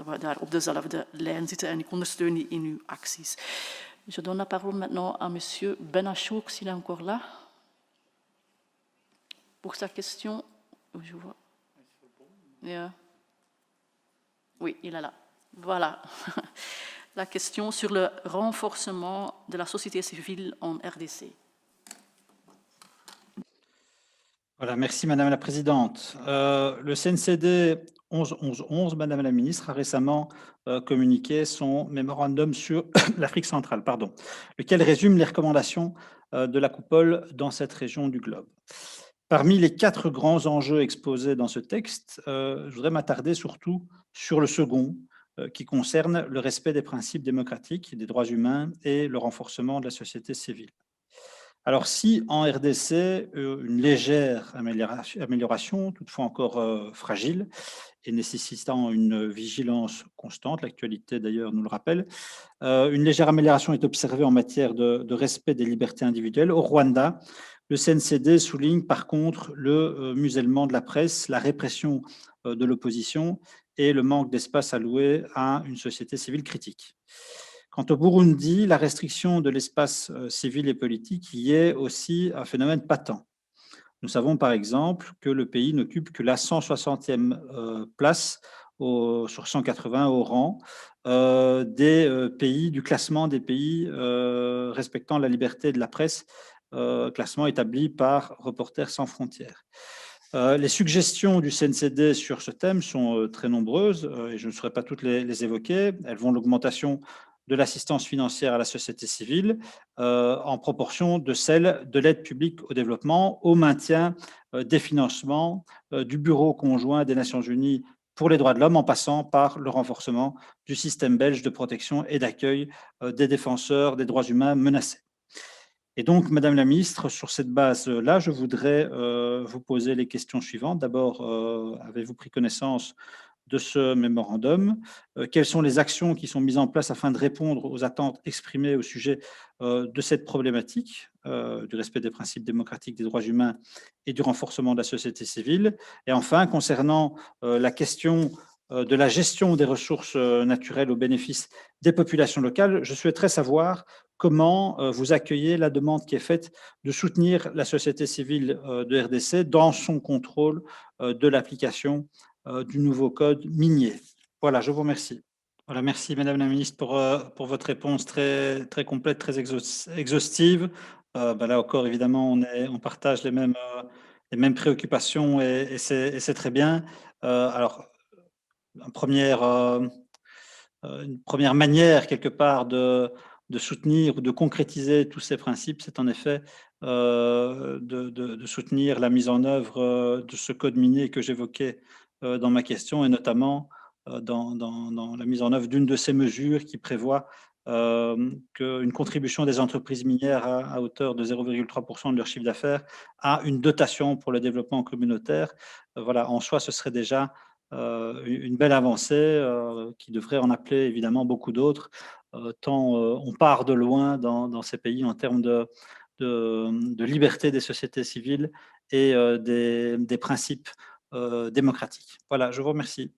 dat we daar op dezelfde lijn zitten en ik ondersteun die in uw acties. Je donne la parole maintenant à monsieur Benachok, s'il est encore là. Pour sa question, je vois. Yeah. Oui, il est là. Voilà. La question sur le renforcement de la société civile en RDC. Voilà, merci Madame la Présidente. Le CNCD 11-11-11, Madame la Ministre, a récemment communiqué son mémorandum sur l'Afrique centrale, lequel résume les recommandations de la coupole dans cette région du globe. Parmi les 4 grands enjeux exposés dans ce texte, je voudrais m'attarder surtout sur le second, qui concerne le respect des principes démocratiques, des droits humains et le renforcement de la société civile. Alors si en RDC, une légère amélioration, toutefois encore fragile et nécessitant une vigilance constante, l'actualité d'ailleurs nous le rappelle, une légère amélioration est observée en matière de respect des libertés individuelles. Au Rwanda, le CNCD souligne par contre le musellement de la presse, la répression de l'opposition et le manque d'espace alloué à une société civile critique. Quant au Burundi, la restriction de l'espace civil et politique y est aussi un phénomène patent. Nous savons par exemple que le pays n'occupe que la 160e place sur 180 au rang des pays, du classement des pays respectant la liberté de la presse, classement établi par Reporters sans frontières. Les suggestions du CNCD sur ce thème sont très nombreuses et je ne saurais pas toutes les évoquer. Elles vont de l'augmentation de l'assistance financière à la société civile en proportion de celle de l'aide publique au développement, au maintien des financements du Bureau conjoint des Nations Unies pour les droits de l'homme, en passant par le renforcement du système belge de protection et d'accueil des défenseurs des droits humains menacés. Et donc, Madame la Ministre, sur cette base-là, je voudrais vous poser les questions suivantes. D'abord, avez-vous pris connaissance de ce mémorandum? Quelles sont les actions qui sont mises en place afin de répondre aux attentes exprimées au sujet de cette problématique, du respect des principes démocratiques, des droits humains et du renforcement de la société civile? Et enfin, concernant la question de la gestion des ressources naturelles au bénéfice des populations locales, je souhaiterais savoir comment vous accueillez la demande qui est faite de soutenir la société civile de RDC dans son contrôle de l'application du nouveau code minier. Voilà, je vous remercie. Voilà, merci Madame la Ministre pour votre réponse très, très complète, très exhaustive. Là encore, évidemment, on partage les mêmes préoccupations et c'est très bien. Alors, une première manière, quelque part, de soutenir ou de concrétiser tous ces principes, c'est en effet de soutenir la mise en œuvre de ce code minier que j'évoquais dans ma question, et notamment dans la mise en œuvre d'une de ces mesures qui prévoit qu'une contribution des entreprises minières à hauteur de 0,3% de leur chiffre d'affaires à une dotation pour le développement communautaire. Voilà, en soi, ce serait déjà une belle avancée qui devrait en appeler évidemment beaucoup d'autres, tant on part de loin dans ces pays en termes de liberté des sociétés civiles et des principes démocratiques. Voilà, je vous remercie.